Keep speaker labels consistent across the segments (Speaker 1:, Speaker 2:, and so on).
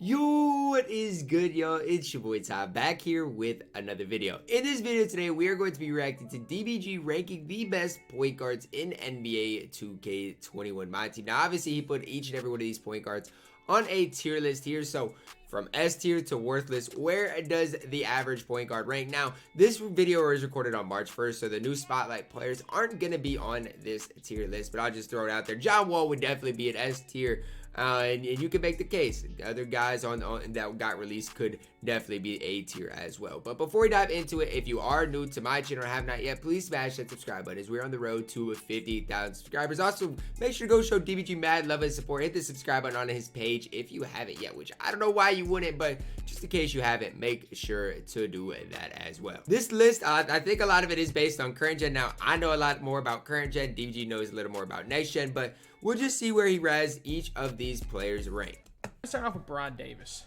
Speaker 1: Yo, what is good, y'all? It's your boy Ty back here with another video. In this video today, we are going to be reacting to DBG ranking the best point guards in NBA 2K21 MyTEAM. Now, obviously, he put each and every one of these point guards on a tier list here. So, from S tier to worthless, where does the average point guard rank? Now, this video is recorded on March 1st, so the new spotlight players aren't going to be on this tier list, but I'll just throw it out there. John Wall would definitely be an S tier. And you can make the case. Other guys on that got released could definitely be A tier as well. But before we dive into it, if you are new to my channel or have not yet, please smash that subscribe button as we're on the road to 50,000 subscribers. Also, make sure to go show DBG mad love and support. Hit the subscribe button on his page if you haven't yet, which I don't know why you wouldn't, but just in case you haven't, make sure to do that as well. This list, I think a lot of it is based on current gen. Now, I know a lot more about current gen. DBG knows a little more about next gen, but we'll just see where he has each of these players ranked.
Speaker 2: Let's start off with Brad Davis.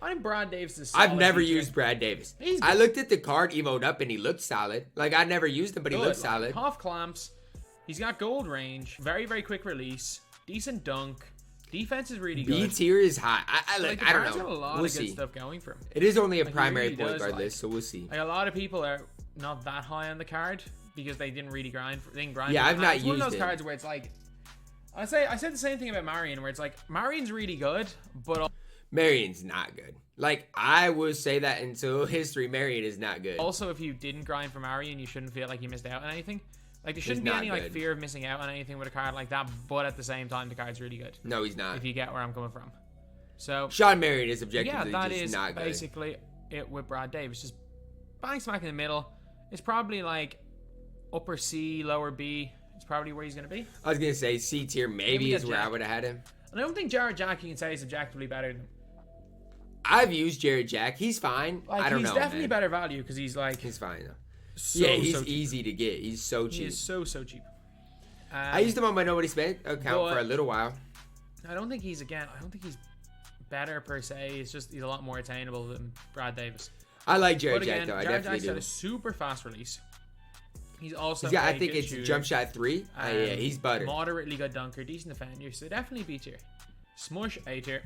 Speaker 2: I think Brad Davis is
Speaker 1: I've never used Brad Davis. I looked at the card emote up and he looked solid. Like, I never used him, but he looked solid.
Speaker 2: Half clamps. He's got gold range. Very, very quick release. Decent dunk. Defense is really good.
Speaker 1: B tier is high. I don't know.
Speaker 2: Got a lot of good stuff going for him.
Speaker 1: It is only a primary point guard list, so we'll see.
Speaker 2: Like, a lot of people are not that high on the card because they didn't really grind.
Speaker 1: Yeah, I've not used it.
Speaker 2: One of those cards where it's like, I said the same thing about Marion, where it's like, Marion's really good, but
Speaker 1: Marion's not good. Like, I would say that until history, Marion is not good.
Speaker 2: Also, if you didn't grind for Marion, you shouldn't feel like you missed out on anything. Like, there shouldn't be any like fear of missing out on anything with a card like that, but at the same time, the card's really good.
Speaker 1: No, he's not.
Speaker 2: If you get where I'm coming from. So
Speaker 1: Sean Marion is objectively
Speaker 2: yeah, that
Speaker 1: just
Speaker 2: is
Speaker 1: not good.
Speaker 2: Basically it with Brad Davis. Just bang smack in the middle. It's probably like upper C, lower B. It's probably where he's going to be.
Speaker 1: I was going to say C tier maybe is where I would have had him.
Speaker 2: And I don't think Jared Jack, you can say, is objectively better than him.
Speaker 1: I've used Jared Jack. He's fine.
Speaker 2: Like,
Speaker 1: I don't know.
Speaker 2: He's definitely better value because he's like...
Speaker 1: He's fine, though.
Speaker 2: So,
Speaker 1: yeah, he's easy to get. He's so cheap.
Speaker 2: He is so cheap.
Speaker 1: I used him on my Nobody Spent account for a little while.
Speaker 2: I don't think he's better per se. It's just he's a lot more attainable than Brad Davis.
Speaker 1: I like Jared Jack, though. I definitely do.
Speaker 2: Jack's got a super fast release. He's also
Speaker 1: I think it's shooter. Jump shot 3. Yeah, he's butter.
Speaker 2: Moderately good dunker, decent defender. So definitely B tier. Smush A tier.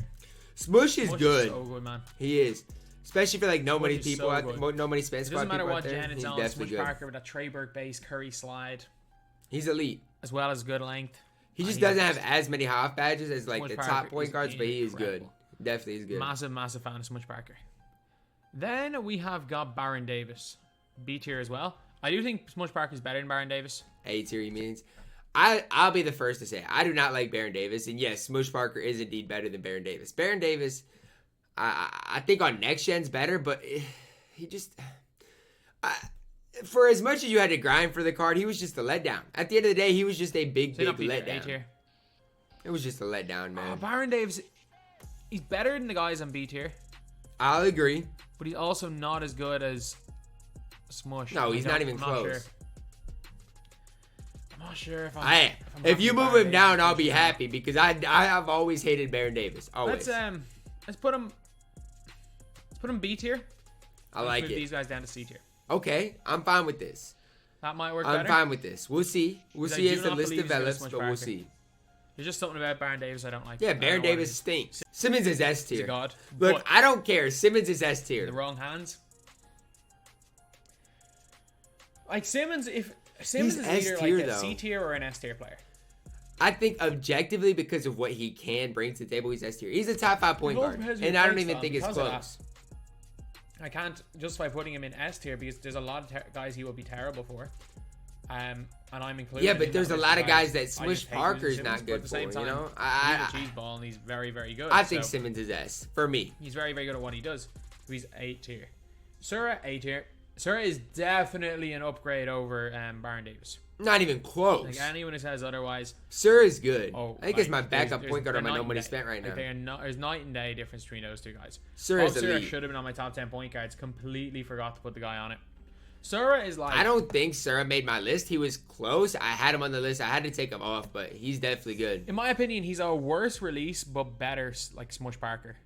Speaker 1: Smush is good.
Speaker 2: Is so good, man.
Speaker 1: He is. Especially for like nobody people, nobody spends.
Speaker 2: It doesn't matter what gen it's on. Smush Parker with a Treyburg base Curry slide.
Speaker 1: He's elite.
Speaker 2: As well as good length.
Speaker 1: He just doesn't have as many half badges as like the top point guards, but he is good. Definitely is good.
Speaker 2: Massive fan of Smush Parker. Then we have got Baron Davis. B tier as well. I do think Smush Parker is better than Baron Davis.
Speaker 1: A tier, he means. I'll be the first to say I do not like Baron Davis, and yes, Smush Parker is indeed better than Baron Davis. Baron Davis, I think on next gen's better, but he just for as much as you had to grind for the card, he was just a letdown. At the end of the day, he was just a big letdown. It was just a letdown, man.
Speaker 2: Baron Davis, he's better than the guys on B tier.
Speaker 1: I'll agree,
Speaker 2: but he's also not as good as Smush.
Speaker 1: No, he's not even close.
Speaker 2: I'm not sure
Speaker 1: if you move him down, I'll be happy because I have always hated Baron Davis. Always.
Speaker 2: Let's put him B tier.
Speaker 1: I like it.
Speaker 2: Move these guys down to C tier.
Speaker 1: Okay, I'm fine with this.
Speaker 2: That might work better.
Speaker 1: I'm fine with this. We'll see. We'll see as the list develops, but we'll see.
Speaker 2: There's just something about Baron Davis I don't like.
Speaker 1: Yeah, Baron Davis stinks. Simmons is S tier.
Speaker 2: He's a god.
Speaker 1: Look, I don't care. Simmons is S tier.
Speaker 2: The wrong hands. Like Simmons, if Simmons is either like a C tier or an S tier player.
Speaker 1: I think objectively because of what he can bring to the table, he's S tier. He's a top 5 point guard, and I don't even think it's close.
Speaker 2: I can't justify putting him in S tier because there's a lot of guys he will be terrible for. And I'm included.
Speaker 1: Yeah, but there's a lot of guys that Smush Parker's not good for, you know?
Speaker 2: He's a cheese ball and he's very, very good.
Speaker 1: I think Simmons is S, for me.
Speaker 2: He's very, very good at what he does. So he's A tier. Sura, A tier. Sura is definitely an upgrade over Baron Davis.
Speaker 1: Not even close.
Speaker 2: Like anyone who says otherwise.
Speaker 1: Sura is good. I think it's my backup point guard on my nobody spent right now.
Speaker 2: There's night and day difference between those two guys.
Speaker 1: Sura is elite.
Speaker 2: Should have been on my top 10 point guards. Completely forgot to put the guy on it. Sura is like...
Speaker 1: I don't think Sura made my list. He was close. I had him on the list. I had to take him off, but he's definitely good.
Speaker 2: In my opinion, he's a worse release, but better like Smush Parker.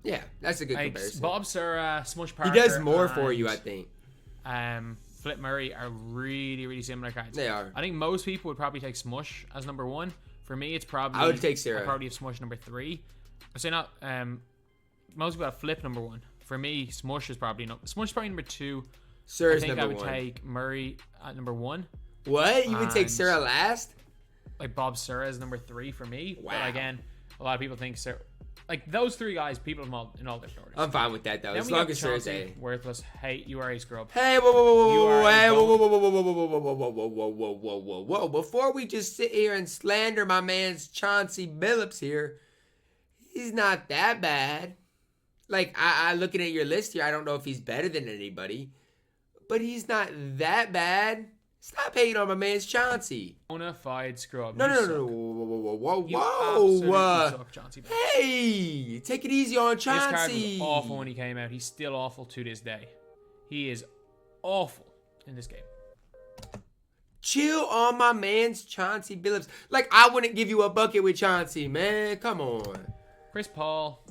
Speaker 1: Yeah, that's a good comparison.
Speaker 2: Bob Sura, Smush Parker...
Speaker 1: He does more for you, I think.
Speaker 2: Flip Murray are really, really similar cards.
Speaker 1: They are.
Speaker 2: I think most people would probably take Smush as number 1. For me, it's probably...
Speaker 1: I would take Sura.
Speaker 2: I'd probably have Smush number 3. I say not. Most people have Flip number 1. For me, Smush is probably number 2.
Speaker 1: Sir is
Speaker 2: I think
Speaker 1: number
Speaker 2: I would
Speaker 1: 1.
Speaker 2: take Murray at number 1.
Speaker 1: What? You would take
Speaker 2: And-
Speaker 1: Sura last?
Speaker 2: Like Bob Sura is number 3 for me.
Speaker 1: Wow.
Speaker 2: But again, a lot of people think Sura. Like those 3 guys, people have them all in all different orders.
Speaker 1: I'm fine with that though.
Speaker 2: Then
Speaker 1: As
Speaker 2: we
Speaker 1: long
Speaker 2: got
Speaker 1: as Sura's
Speaker 2: Chauncey,
Speaker 1: A.
Speaker 2: worthless. Hey, you are a scrub.
Speaker 1: Hey, whoa, whoa, whoa,
Speaker 2: You
Speaker 1: whoa,
Speaker 2: are
Speaker 1: whoa,
Speaker 2: a
Speaker 1: hey, whoa,
Speaker 2: goat.
Speaker 1: whoa, whoa, whoa, whoa, whoa, whoa, whoa, whoa, whoa, whoa, whoa, whoa, whoa. Before we just sit here and slander my man's Chauncey Billups here, he's not that bad. Like, I looking at your list here, I don't know if he's better than anybody, but he's not that bad. Stop hating on my man's Chauncey.
Speaker 2: Bona fide scrub.
Speaker 1: No,
Speaker 2: You
Speaker 1: no,
Speaker 2: suck.
Speaker 1: no, no, whoa, whoa,
Speaker 2: You
Speaker 1: whoa,
Speaker 2: absolutely
Speaker 1: whoa.
Speaker 2: suck, Chauncey. This
Speaker 1: Hey, take it easy on
Speaker 2: card
Speaker 1: Chauncey.
Speaker 2: was awful when he came out. He's still awful to this day. He is awful in this game.
Speaker 1: Chill on my man's Chauncey Billups. Like, I wouldn't give you a bucket with Chauncey, man. Come on.
Speaker 2: Chris Paul.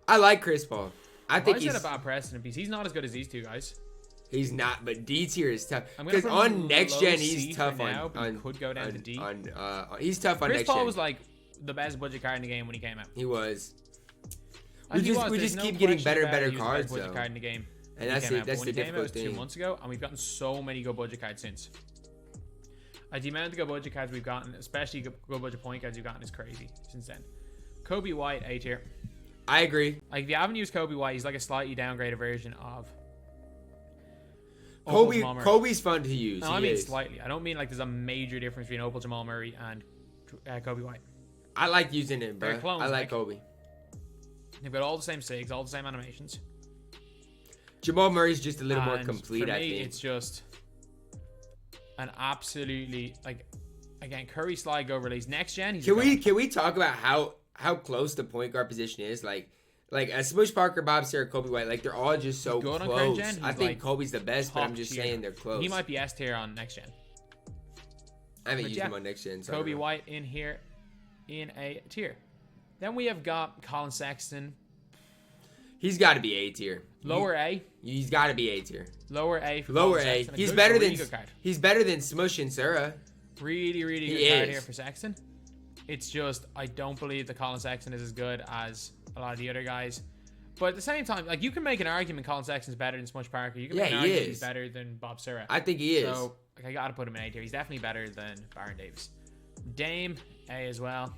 Speaker 1: I like Chris Paul. I think
Speaker 2: Why is that
Speaker 1: he's
Speaker 2: a bad precedent piece? He's not as good as these 2 guys.
Speaker 1: he's not, but D tier is tough.
Speaker 2: I'm gonna
Speaker 1: Because
Speaker 2: put him
Speaker 1: on
Speaker 2: in
Speaker 1: next
Speaker 2: low
Speaker 1: gen,
Speaker 2: C
Speaker 1: he's
Speaker 2: for
Speaker 1: tough
Speaker 2: now,
Speaker 1: on,
Speaker 2: but he could go down to D.
Speaker 1: He's tough on
Speaker 2: Chris
Speaker 1: next
Speaker 2: Paul
Speaker 1: gen.
Speaker 2: was like the best budget card in the game when he came out.
Speaker 1: He was.
Speaker 2: And he
Speaker 1: We
Speaker 2: There's
Speaker 1: just
Speaker 2: no
Speaker 1: keep getting
Speaker 2: question
Speaker 1: better and
Speaker 2: about it.
Speaker 1: better
Speaker 2: He was the
Speaker 1: cards,
Speaker 2: best budget
Speaker 1: though.
Speaker 2: card in the game.
Speaker 1: And
Speaker 2: when he
Speaker 1: that's
Speaker 2: came
Speaker 1: it.
Speaker 2: out.
Speaker 1: That's
Speaker 2: But
Speaker 1: the
Speaker 2: when he came out,
Speaker 1: difficult
Speaker 2: it was 2
Speaker 1: thing.
Speaker 2: months ago, and we've gotten so many good budget cards since. Like the amount of good budget cards we've gotten, especially good budget point cards we've gotten, is crazy since then. Kobe White, A tier.
Speaker 1: I agree.
Speaker 2: Like if you haven't used Kobe White, he's like a slightly downgraded version of Opal Jamal Murray.
Speaker 1: Kobe's fun to use.
Speaker 2: No,
Speaker 1: He
Speaker 2: I mean
Speaker 1: is.
Speaker 2: slightly. I don't mean like there's a major difference between Opal Jamal Murray and Kobe White.
Speaker 1: I like using it, bro.
Speaker 2: They're clones,
Speaker 1: I like
Speaker 2: like.
Speaker 1: Kobe.
Speaker 2: They've got all the same SIGs, all the same animations.
Speaker 1: Jamal Murray's just a little more
Speaker 2: And
Speaker 1: complete,
Speaker 2: for me,
Speaker 1: I think.
Speaker 2: it's just an absolutely like again Curry slide go release next gen. He's
Speaker 1: Can we talk about how close the point guard position is? Like a Smush Parker, Bob Sarah, Kobe White, like they're all just so
Speaker 2: good on current
Speaker 1: close.
Speaker 2: gen.
Speaker 1: I
Speaker 2: He's,
Speaker 1: think
Speaker 2: like,
Speaker 1: Kobe's the best, but I'm
Speaker 2: top
Speaker 1: just
Speaker 2: tier.
Speaker 1: saying they're close.
Speaker 2: He might be S tier on next gen.
Speaker 1: I haven't
Speaker 2: but
Speaker 1: used
Speaker 2: yeah,
Speaker 1: him on next gen. So I
Speaker 2: Kobe
Speaker 1: don't know.
Speaker 2: White in here in a tier. Then we have got Colin Saxton,
Speaker 1: He's got to be A tier.
Speaker 2: lower A,
Speaker 1: He's got to be A tier.
Speaker 2: lower A for
Speaker 1: Lower
Speaker 2: Colin
Speaker 1: A.
Speaker 2: Saxton.
Speaker 1: He's
Speaker 2: Good
Speaker 1: better
Speaker 2: card,
Speaker 1: than
Speaker 2: really good card.
Speaker 1: he's better than Smush and Sura.
Speaker 2: Really, really
Speaker 1: He
Speaker 2: good card
Speaker 1: is.
Speaker 2: here for Saxton. It's just I don't believe that Colin Saxton is as good as a lot of the other guys. But at the same time, like you can make an argument Colin Saxton's better than Smush Parker. You can
Speaker 1: Yeah,
Speaker 2: make an
Speaker 1: he
Speaker 2: argument
Speaker 1: is.
Speaker 2: he's better than Bob Sura.
Speaker 1: I think he is.
Speaker 2: So like, I gotta put him in A tier. He's definitely better than Baron Davis. Dame A as well.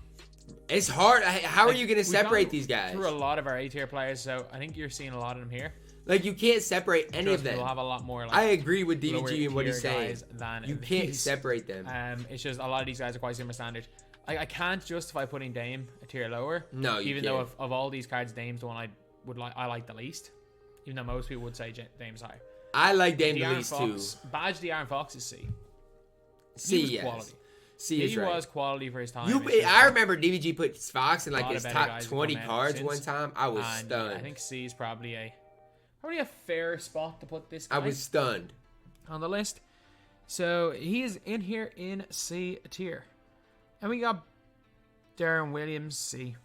Speaker 1: It's hard. How are
Speaker 2: Like,
Speaker 1: you going to
Speaker 2: we've
Speaker 1: separate
Speaker 2: gone
Speaker 1: these guys?
Speaker 2: Through a lot of our A tier players, so I think you're seeing a lot of them here.
Speaker 1: Like you can't separate any of
Speaker 2: Just
Speaker 1: them.
Speaker 2: we'll have a lot more. Like,
Speaker 1: I agree with
Speaker 2: lower
Speaker 1: DBG and what
Speaker 2: tier
Speaker 1: he's saying.
Speaker 2: guys than
Speaker 1: You can't
Speaker 2: these.
Speaker 1: separate them.
Speaker 2: It's just a lot of these guys are quite similar standard. I can't justify putting Dame a tier lower.
Speaker 1: No, you
Speaker 2: even
Speaker 1: can't.
Speaker 2: though of all these cards, Dame's the one I like the least. Even though most people would say Dame's higher.
Speaker 1: I like Dame the
Speaker 2: De'Aaron
Speaker 1: least
Speaker 2: Fox,
Speaker 1: too.
Speaker 2: Badge De'Aaron Fox is C.
Speaker 1: C,
Speaker 2: He was
Speaker 1: yes.
Speaker 2: quality.
Speaker 1: C is
Speaker 2: He
Speaker 1: right.
Speaker 2: was quality for his time.
Speaker 1: You,
Speaker 2: It's just
Speaker 1: I remember DBG put Fox in
Speaker 2: a
Speaker 1: like
Speaker 2: lot
Speaker 1: his
Speaker 2: of better
Speaker 1: top
Speaker 2: guys have
Speaker 1: 20
Speaker 2: come out
Speaker 1: cards
Speaker 2: since.
Speaker 1: one time. I was
Speaker 2: and,
Speaker 1: stunned.
Speaker 2: I think C is probably a fair spot to put this guy
Speaker 1: I was stunned.
Speaker 2: on the list. So he is in here in C tier. And we got Darren Williams, C.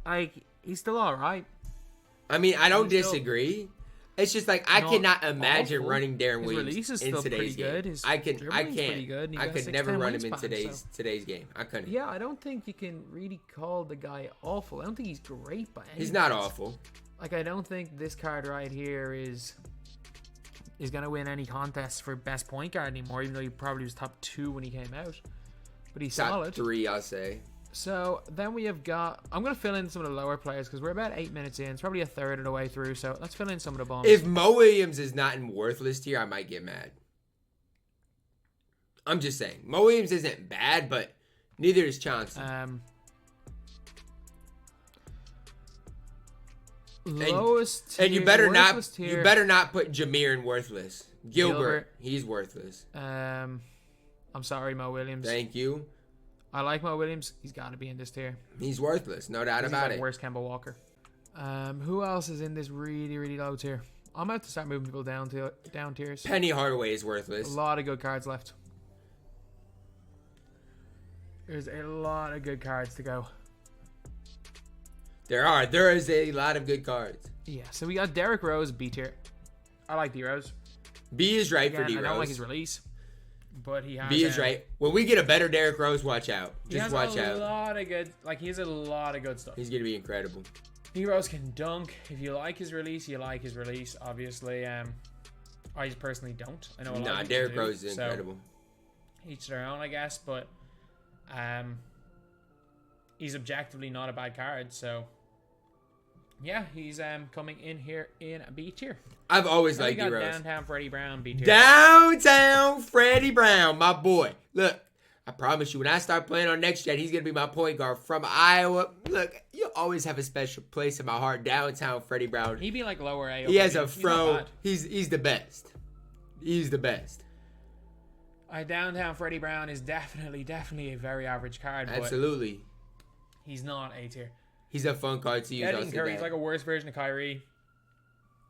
Speaker 2: Like, he's still alright.
Speaker 1: I mean, I don't
Speaker 2: He's still
Speaker 1: disagree. It's just like I
Speaker 2: not
Speaker 1: cannot imagine
Speaker 2: awful.
Speaker 1: running Darren
Speaker 2: His
Speaker 1: Williams
Speaker 2: release is
Speaker 1: in
Speaker 2: still
Speaker 1: today's
Speaker 2: pretty
Speaker 1: game.
Speaker 2: good. His
Speaker 1: I
Speaker 2: dribbling's pretty good, and he
Speaker 1: I
Speaker 2: got
Speaker 1: could
Speaker 2: 6'10"
Speaker 1: never run him in
Speaker 2: wingspan, so-
Speaker 1: today's game. I couldn't.
Speaker 2: Yeah, I don't think you can really call the guy awful. I don't think he's great by any
Speaker 1: He's not
Speaker 2: means.
Speaker 1: awful.
Speaker 2: Like, I don't think this card right here is going to win any contests for best point guard anymore, even though he probably was top 2 when he came out. But he's
Speaker 1: Top
Speaker 2: solid.
Speaker 1: 3, I'll say.
Speaker 2: So then we have got... I'm going to fill in some of the lower players because we're about 8 minutes in. It's probably a third of the way through, so let's fill in some of the bums.
Speaker 1: If Mo Williams is not in worthless tier, I might get mad. I'm just saying. Mo Williams isn't bad, but neither is Chauncey.
Speaker 2: Lowest tier,
Speaker 1: And you better
Speaker 2: worthless
Speaker 1: not
Speaker 2: tier.
Speaker 1: you better not put Jameer in worthless. Gilbert,
Speaker 2: Gilbert.
Speaker 1: he's worthless.
Speaker 2: I'm sorry, Mo Williams.
Speaker 1: Thank you.
Speaker 2: I like Mo Williams. He's got to be in this tier.
Speaker 1: He's worthless, no doubt
Speaker 2: He's
Speaker 1: about
Speaker 2: like
Speaker 1: it.
Speaker 2: worse Kemba Walker. Who else is in this really, really low tier? I'm about to start moving people down tiers.
Speaker 1: Penny Hardaway is
Speaker 2: A
Speaker 1: worthless.
Speaker 2: lot of good cards left. There's a lot of good cards to go.
Speaker 1: There is a lot of good cards.
Speaker 2: Yeah, so we got Derrick Rose, B tier. I like D Rose.
Speaker 1: B is right for
Speaker 2: Again,
Speaker 1: D
Speaker 2: I don't like
Speaker 1: Rose.
Speaker 2: his release. But he has.
Speaker 1: B is right. When we get a better Derrick Rose, watch out. Just watch out.
Speaker 2: He has a lot of good. Like he has a lot of good stuff.
Speaker 1: He's gonna be incredible.
Speaker 2: D Rose can dunk. If you like his release, you like his release. Obviously, I personally don't. I know a lot of people
Speaker 1: Derrick
Speaker 2: do,
Speaker 1: Rose is incredible.
Speaker 2: Each their own, I guess. But he's objectively not a bad card. So yeah, he's coming in here in B tier.
Speaker 1: I've always liked D Rose.
Speaker 2: Downtown Freddie Brown B tier.
Speaker 1: Downtown Freddie Brown, my boy. Look, I promise you, when I start playing on next gen, he's gonna be my point guard from Iowa. Look, you always have a special place in my heart. Downtown Freddie Brown.
Speaker 2: He'd be like lower A.
Speaker 1: He has a fro. He's the best. He's the best.
Speaker 2: Downtown Freddie Brown is definitely a very average card.
Speaker 1: Absolutely.
Speaker 2: But he's not A tier.
Speaker 1: He's a fun card to use.
Speaker 2: Curry, he's like a worse version of Kyrie.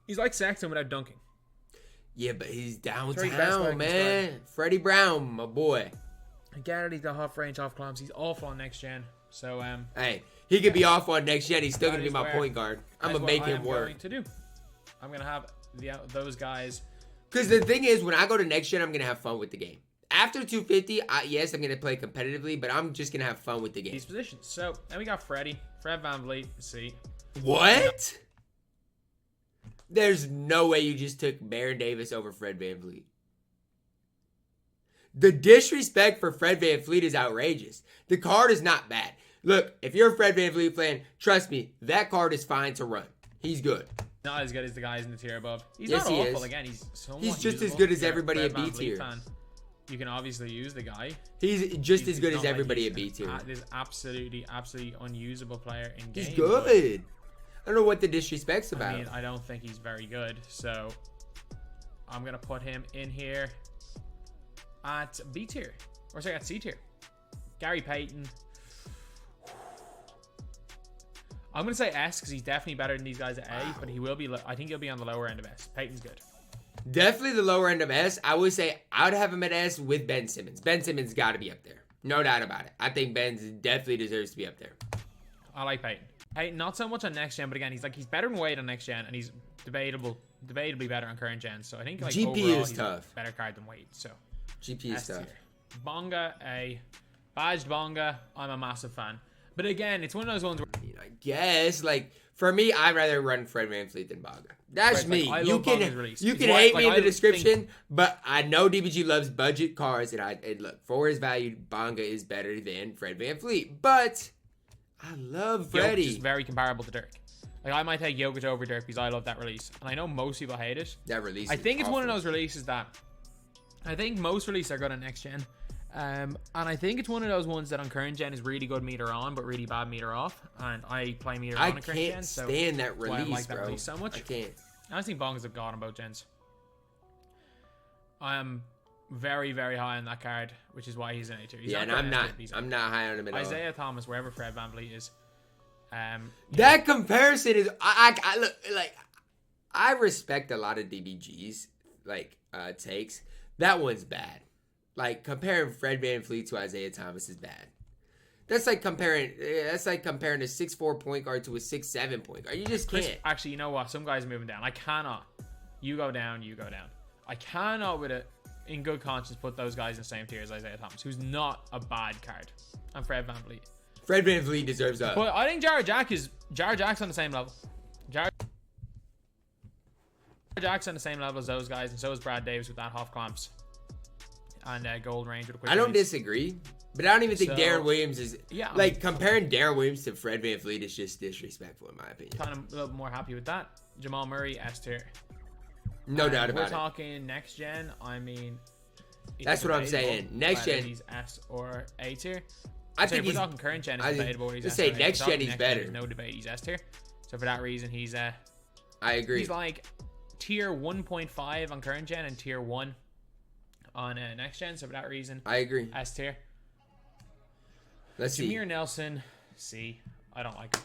Speaker 2: He's like Saxton without dunking.
Speaker 1: Yeah, but he's downtown, man. Freddie Brown, my boy.
Speaker 2: I get it. He's got half range, half clamps. He's awful on next gen. So
Speaker 1: hey, he could be off on next gen. He's still gonna be my point guard. I'm gonna make him work.
Speaker 2: I'm gonna have those guys.
Speaker 1: Because the thing is, when I go to next gen, I'm gonna have fun with the game. After 250, yes, I'm gonna play competitively, but I'm just gonna have fun with the game.
Speaker 2: These positions. So then we got Fred VanVleet. See
Speaker 1: what? There's no way you just took Baron Davis over Fred VanVleet. The disrespect for Fred VanVleet is outrageous. The card is not bad. Look, if you're a Fred VanVleet fan, trust me, that card is fine to run. He's good.
Speaker 2: Not as good as the guys in the tier above. He's
Speaker 1: yes,
Speaker 2: not
Speaker 1: he
Speaker 2: awful.
Speaker 1: Is.
Speaker 2: Again, he's
Speaker 1: just as good as everybody at B tier.
Speaker 2: You can obviously use the guy.
Speaker 1: He's just as good as everybody at B tier.
Speaker 2: This absolutely unusable player in game.
Speaker 1: He's good. I don't know what the disrespect's about.
Speaker 2: I mean, I don't think he's very good. So I'm gonna put him in here at B tier, or sorry, at C tier. Gary Payton. I'm gonna say S because he's definitely better than these guys at A, but he will be. I think he'll be on the lower end of S. Payton's good.
Speaker 1: Definitely the lower end of S. I would say I would have him at S with Ben Simmons. Ben Simmons got to be up there, no doubt about it. I think Ben definitely deserves to be up there.
Speaker 2: I like Payton. Payton, not so much on next gen, but again, he's better than Wade on next gen, and he's debatably better on current gen. So I think like
Speaker 1: GP
Speaker 2: overall,
Speaker 1: is
Speaker 2: he's
Speaker 1: tough.
Speaker 2: A better card than Wade. So
Speaker 1: GP is tough.
Speaker 2: Bonga A, badged Bonga. I'm a massive fan. But again, it's one of those ones where
Speaker 1: I guess, like, for me, I'd rather run Fred VanVleet than Bonga. That's me.
Speaker 2: Like,
Speaker 1: you can hate me in the description, but I know DBG loves budget cards, and look, for his value, Bonga is better than Fred VanVleet. But I love Freddie.
Speaker 2: Jokic is very comparable to Dirk. Like, I might take Jokic over Dirk because I love that release. And I know most people hate it.
Speaker 1: That release
Speaker 2: I think it's one of those releases that I think most releases are good on next gen. And I think it's one of those ones that on current gen is really good meter on, but really bad meter off. And I play meter on current gen.
Speaker 1: I can't stand that release,
Speaker 2: I like that
Speaker 1: bro.
Speaker 2: release so much.
Speaker 1: I can't.
Speaker 2: I think Bonga's a god on both gens. I am very, very high on that card, which is why he's in A tier.
Speaker 1: Yeah, and I'm not high on him at all.
Speaker 2: Isaiah Thomas, wherever Fred VanVleet is.
Speaker 1: That comparison is I look like I respect a lot of DBG's takes. That one's bad. Like comparing Fred VanVleet to Isaiah Thomas is bad. That's like comparing a 6'4" point guard to a 6'7" point guard. You just can't.
Speaker 2: Actually, you know what? Some guys are moving down. I cannot. You go down. You go down. I cannot, in good conscience, put those guys in the same tier as Isaiah Thomas, who's not a bad card. And Fred VanVleet.
Speaker 1: Fred VanVleet deserves up.
Speaker 2: But I think Jared Jack's on the same level. Jared Jack's on the same level as those guys, and so is Brad Davis with that half clamps and gold range with a quick
Speaker 1: I don't
Speaker 2: release.
Speaker 1: disagree, but I don't even think Darren Williams is comparing Darren Williams to Fred VanVleet is just disrespectful in my opinion.
Speaker 2: Kind of a little more happy with that. Jamal Murray S tier.
Speaker 1: No doubt about it.
Speaker 2: We're talking next gen. I mean,
Speaker 1: that's what I'm saying. Next gen,
Speaker 2: he's S or A tier.
Speaker 1: I think
Speaker 2: we're talking current gen. It's debatable. He's
Speaker 1: say next gen he's better.
Speaker 2: There's no debate. He's S tier. So for that reason, he's
Speaker 1: I agree.
Speaker 2: He's like tier 1.5 on current gen and tier 1 on next gen. So for that reason,
Speaker 1: I agree.
Speaker 2: S tier.
Speaker 1: Let's see.
Speaker 2: Jameer Nelson, C. I don't like him.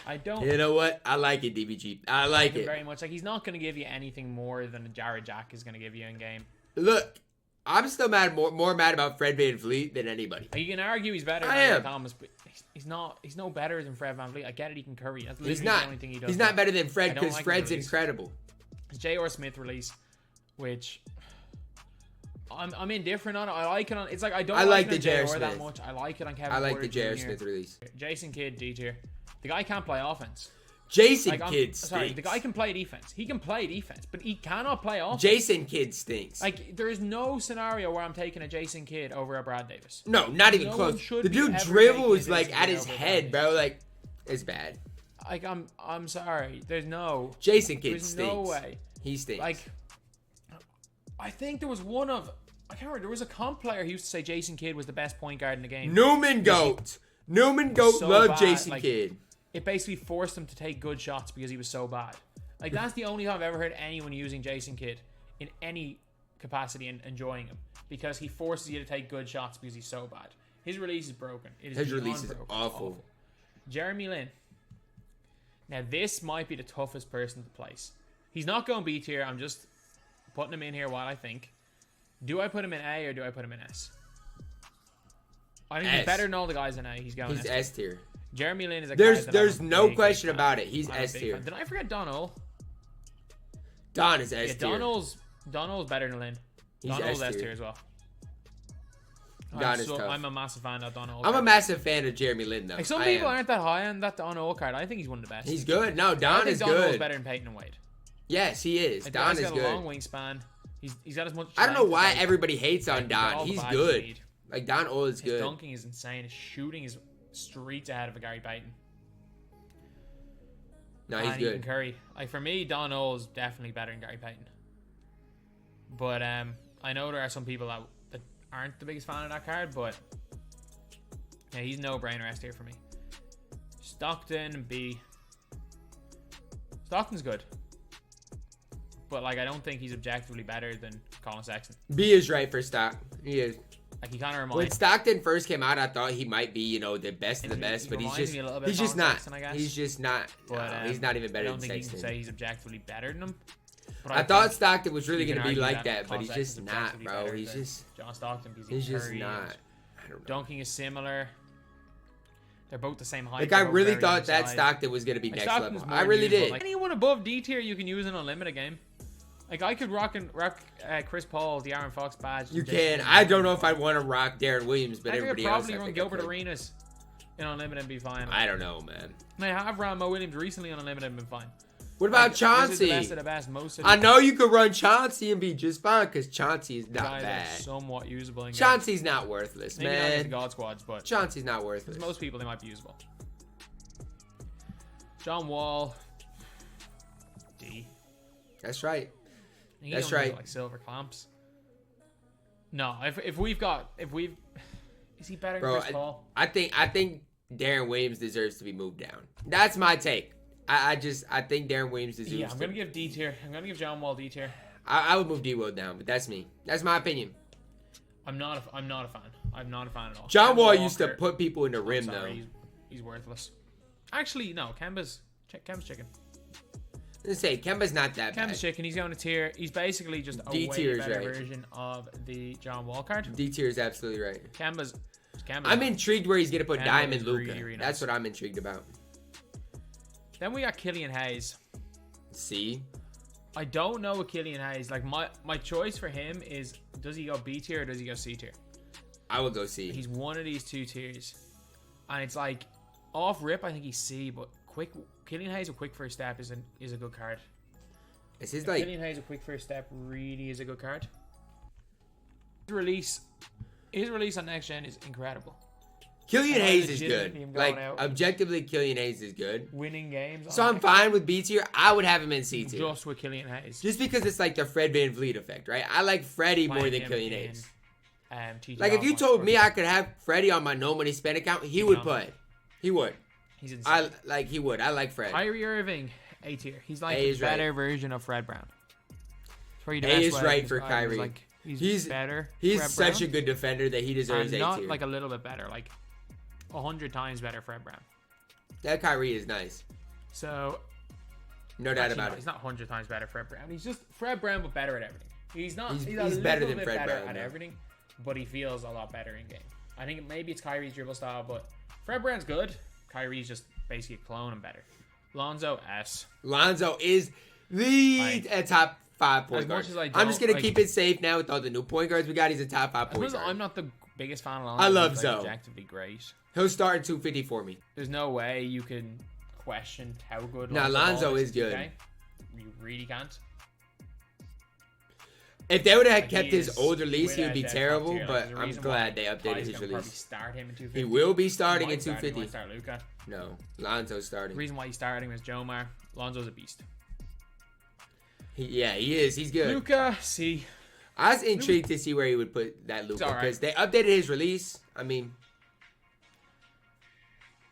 Speaker 2: I don't.
Speaker 1: You know what? I like it, DBG. I like it
Speaker 2: very much. Like he's not going to give you anything more than Jared Jack is going to give you in game.
Speaker 1: Look, I'm still more mad about Fred VanVleet than anybody.
Speaker 2: You can argue he's better than Thomas, but he's no better than Fred VanVleet. I get it, he can curry. That's literally the only thing he does.
Speaker 1: He's not better than Fred because Fred's incredible.
Speaker 2: His J.R. Smith release, which I'm indifferent on it. I like it on. It's like I don't.
Speaker 1: I like the
Speaker 2: J.R.
Speaker 1: Smith
Speaker 2: that much. I like it on Kevin.
Speaker 1: I like
Speaker 2: Porter
Speaker 1: the J.R.
Speaker 2: Jr.
Speaker 1: Smith release.
Speaker 2: Jason Kidd D tier. The guy can't play offense.
Speaker 1: Jason Kidd stinks.
Speaker 2: Sorry, the guy can play defense. He can play defense, but he cannot play offense.
Speaker 1: Jason Kidd stinks.
Speaker 2: Like, there is no scenario where I'm taking a Jason Kidd over a Brad Davis.
Speaker 1: No, not even close. The dude dribbles like at his head, bro. Like, it's bad.
Speaker 2: Like, I'm sorry. There's no.
Speaker 1: Jason Kidd
Speaker 2: there's
Speaker 1: stinks.
Speaker 2: No way.
Speaker 1: He stinks.
Speaker 2: Like, I think there was one of. I can't remember. There was a comp player who used to say Jason Kidd was the best point guard in the game.
Speaker 1: Newman Goat. Newman Goat
Speaker 2: so
Speaker 1: loved
Speaker 2: bad,
Speaker 1: Jason
Speaker 2: like,
Speaker 1: Kidd.
Speaker 2: It basically forced him to take good shots because he was so bad. Like, that's the only time I've ever heard anyone using Jason Kidd in any capacity and enjoying him, because he forces you to take good shots because he's so bad. His release is broken.
Speaker 1: His release is awful.
Speaker 2: Jeremy Lin. Now, this might be the toughest person to place. He's not going B tier. I'm just putting him in here while I think. Do I put him in A or do I put him in S? I think he's better than all the guys in A. He's going.
Speaker 1: He's S tier.
Speaker 2: Jeremy Lin is a
Speaker 1: There's
Speaker 2: guy
Speaker 1: there's no question about it. He's S tier.
Speaker 2: Did I forget Donald?
Speaker 1: Don is S tier.
Speaker 2: Donald's better than Lin. Donald's S tier as well.
Speaker 1: Don is tough.
Speaker 2: I'm a massive fan of Donald.
Speaker 1: I'm a massive fan of Jeremy Lin, though.
Speaker 2: Like, some people aren't that high on that Donald card. I think he's one of the best.
Speaker 1: He's good. No, Don is good.
Speaker 2: Donald's better than Payton and Wade.
Speaker 1: Yes, he is. Don is good.
Speaker 2: He's got a long wingspan. He's got as much.
Speaker 1: I don't know why everybody hates on Don. He's good. Like, Don is good.
Speaker 2: His dunking is insane. His shooting is streets ahead of a Gary Payton.
Speaker 1: No, he's good.
Speaker 2: Curry. Like, for me, Don is definitely better than Gary Payton. But I know there are some people that aren't the biggest fan of that card, but yeah, he's no brainer S tier for me. Stockton B. Stockton's good, but like, I don't think he's objectively better than Colin Saxton.
Speaker 1: B is right for Stock. He is.
Speaker 2: Like, he kind of reminds.
Speaker 1: When Stockton first came out, I thought he might be, you know, the best of the best, but he's just not. He's just not. But, he's not even better than Sexton. I don't think you can
Speaker 2: say he's objectively better than him. But
Speaker 1: I thought Stockton was really going to be like that, but he's just not, bro. He's just
Speaker 2: John Stockton.
Speaker 1: He's just not. I don't know.
Speaker 2: Dunking is similar. They're both the same height.
Speaker 1: Like, I really thought that Stockton was going to be next level. I really did.
Speaker 2: Like, anyone above D tier you can use in an unlimited game. Like, I could rock Chris Paul, the Aaron Fox badge.
Speaker 1: You can. I don't know if I'd want to rock Darren Williams, but everybody else.
Speaker 2: I could probably run Gilbert Arenas in unlimited and be fine.
Speaker 1: I don't know, man.
Speaker 2: I have run Mo Williams recently on unlimited and been fine.
Speaker 1: What about Chauncey?
Speaker 2: The best of the best, most of
Speaker 1: I know you could run Chauncey and be just fine, because Chauncey is not bad.
Speaker 2: Somewhat usable in
Speaker 1: Chauncey's not worthless,
Speaker 2: maybe
Speaker 1: man.
Speaker 2: Maybe not the God Squads, but
Speaker 1: Chauncey's not worthless.
Speaker 2: Most people, they might be usable. John Wall. D.
Speaker 1: That's right.
Speaker 2: That's right. Like silver clamps. No, if we've is he better than Chris Paul?
Speaker 1: I think Darren Williams deserves to be moved down. That's my take. I think Darren Williams deserves.
Speaker 2: Yeah, I'm gonna give D tier. I'm gonna give John Wall D tier.
Speaker 1: I would move D-Will down, but that's me. That's my opinion.
Speaker 2: I'm not a fan. I'm not a fan at all.
Speaker 1: John Wall used to put people in the rim, though.
Speaker 2: He's worthless. Actually, no. Kemba's chicken.
Speaker 1: Let's say Kemba's not that bad.
Speaker 2: Kemba's chicken. He's going to tier. He's basically just a way better version of the John Wall card.
Speaker 1: D tier is absolutely right.
Speaker 2: Kemba's
Speaker 1: I'm intrigued where he's gonna put Diamond Luka. Really nice. That's what I'm intrigued about.
Speaker 2: Then we got Killian Hayes.
Speaker 1: C.
Speaker 2: I don't know what Killian Hayes. Like, my choice for him is, does he go B tier or does he go C tier?
Speaker 1: I would go C.
Speaker 2: He's one of these two tiers, and it's like, off rip, I think he's C, but Killian Hayes a quick first step is a good card.
Speaker 1: Is his like
Speaker 2: Killian Hayes a quick first step really is a good card. His release on next gen is incredible.
Speaker 1: Killian Hayes is good. Like, objectively, Killian Hayes is good.
Speaker 2: Winning games.
Speaker 1: So I'm fine with B tier. I would have him in C tier.
Speaker 2: Just with Killian Hayes.
Speaker 1: Just because it's like the Fred VanVleet effect, right? I like Freddie more than Killian Hayes. Like, if you told me I could have Freddie on my no money spend account, he would play. He would.
Speaker 2: He's insane.
Speaker 1: He would. I like Fred.
Speaker 2: Kyrie Irving, A tier. He's like a better version of Fred Brown.
Speaker 1: A is right for Kyrie.
Speaker 2: Like, he's better.
Speaker 1: He's such a good defender that he deserves A tier.
Speaker 2: Not like a little bit better, like 100 times better Fred Brown.
Speaker 1: That Kyrie is nice.
Speaker 2: So,
Speaker 1: no doubt about it.
Speaker 2: He's not 100 times better Fred Brown. He's just Fred Brown, but better at everything. He's
Speaker 1: better than Fred Brown
Speaker 2: at everything, but he feels a lot better in game. I think maybe it's Kyrie's dribble style, but Fred Brown's good. Kyrie's just basically a clone and better. Lonzo S.
Speaker 1: Lonzo is the top 5 point
Speaker 2: As
Speaker 1: guard.
Speaker 2: much as I
Speaker 1: I'm just
Speaker 2: don't,
Speaker 1: gonna
Speaker 2: like-
Speaker 1: keep it safe now with all the new point guards we got. He's a top 5
Speaker 2: As
Speaker 1: point
Speaker 2: much as
Speaker 1: guard.
Speaker 2: I'm not the biggest fan of Lonzo.
Speaker 1: I love
Speaker 2: he's,
Speaker 1: Zoe.
Speaker 2: Objectively great.
Speaker 1: He'll start at 250 for me.
Speaker 2: There's no way you can question how good.
Speaker 1: Nah, Lonzo is good.
Speaker 2: Okay? You really can't.
Speaker 1: If they would have
Speaker 2: Like,
Speaker 1: kept
Speaker 2: he
Speaker 1: his
Speaker 2: is
Speaker 1: old release, he would be
Speaker 2: without that
Speaker 1: terrible.
Speaker 2: top tier. Like,
Speaker 1: But
Speaker 2: there's a
Speaker 1: I'm
Speaker 2: reason
Speaker 1: glad
Speaker 2: why
Speaker 1: they updated
Speaker 2: Ty's
Speaker 1: his
Speaker 2: gonna probably
Speaker 1: release.
Speaker 2: start him in 250.
Speaker 1: He will be starting
Speaker 2: He
Speaker 1: at
Speaker 2: might start- he
Speaker 1: 250.
Speaker 2: might start Luka.
Speaker 1: No, Lonzo's
Speaker 2: The
Speaker 1: starting.
Speaker 2: reason why he's starting is Jomar. Lonzo's a beast.
Speaker 1: He is. He's good.
Speaker 2: Luka, see.
Speaker 1: I was intrigued to see where he would put that Luka
Speaker 2: alright.
Speaker 1: because they updated his release. I mean,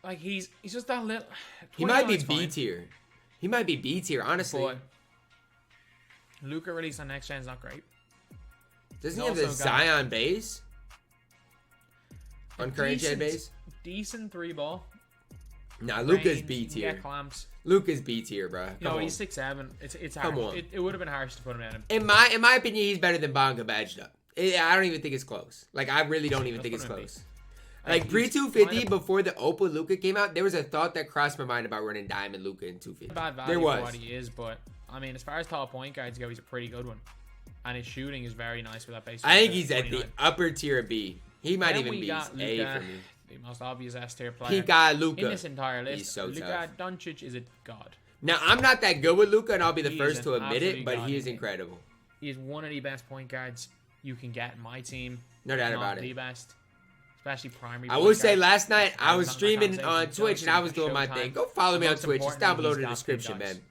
Speaker 2: Like, he's just that little.
Speaker 1: he might be
Speaker 2: 29's
Speaker 1: B
Speaker 2: fine,
Speaker 1: tier. He might be B tier, honestly.
Speaker 2: But Luka release on next gen is not great.
Speaker 1: Doesn't
Speaker 2: He's
Speaker 1: he have the
Speaker 2: also got
Speaker 1: Zion base? On current gen
Speaker 2: decent-
Speaker 1: base?
Speaker 2: Decent 3-ball.
Speaker 1: Nah, Luka's
Speaker 2: range,
Speaker 1: B
Speaker 2: you can
Speaker 1: tier.
Speaker 2: get clamps.
Speaker 1: Luka's B tier, bro.
Speaker 2: You know,
Speaker 1: Come on.
Speaker 2: he's 6'7". It's
Speaker 1: Come
Speaker 2: harsh.
Speaker 1: on.
Speaker 2: It would have been harsh to put him in.
Speaker 1: In my opinion, he's better than Bonga badged up. I don't even think it's close. Like, I really don't even think it's
Speaker 2: Let's put him in
Speaker 1: close.
Speaker 2: B.
Speaker 1: Like,
Speaker 2: He's
Speaker 1: pre-250,
Speaker 2: kind
Speaker 1: before the Opal Luka came out, there was a thought that crossed my mind about running Diamond Luka in 250.
Speaker 2: bad value
Speaker 1: There
Speaker 2: for
Speaker 1: was.
Speaker 2: what he is, but I mean, as far as tall point guards go, he's a pretty good one, and his shooting is very nice with that base.
Speaker 1: I think he's at the
Speaker 2: 29.
Speaker 1: upper tier of B. He might
Speaker 2: Then
Speaker 1: even
Speaker 2: we
Speaker 1: be
Speaker 2: got
Speaker 1: A
Speaker 2: Luka,
Speaker 1: for me.
Speaker 2: the most obvious S tier player.
Speaker 1: He got
Speaker 2: in
Speaker 1: Luka.
Speaker 2: this entire list.
Speaker 1: He's so
Speaker 2: Luka Doncic is a god.
Speaker 1: Now, I'm not that good with Luka, and I'll be the
Speaker 2: He
Speaker 1: first
Speaker 2: is
Speaker 1: to
Speaker 2: an
Speaker 1: admit it,
Speaker 2: absolute
Speaker 1: but
Speaker 2: god
Speaker 1: he
Speaker 2: in
Speaker 1: is
Speaker 2: the game.
Speaker 1: incredible.
Speaker 2: He is one of the best point guards you can get in my team.
Speaker 1: No doubt
Speaker 2: Not
Speaker 1: about
Speaker 2: the
Speaker 1: it.
Speaker 2: best, especially primary.
Speaker 1: I
Speaker 2: point
Speaker 1: will say
Speaker 2: guards.
Speaker 1: last night I was
Speaker 2: Not my
Speaker 1: streaming
Speaker 2: conversation.
Speaker 1: on Twitch and I was
Speaker 2: Showtime.
Speaker 1: doing my thing. Go follow me on
Speaker 2: Most
Speaker 1: Twitch. It's
Speaker 2: importantly,
Speaker 1: down below
Speaker 2: he's
Speaker 1: in the
Speaker 2: got
Speaker 1: description,
Speaker 2: pink eyes.
Speaker 1: man.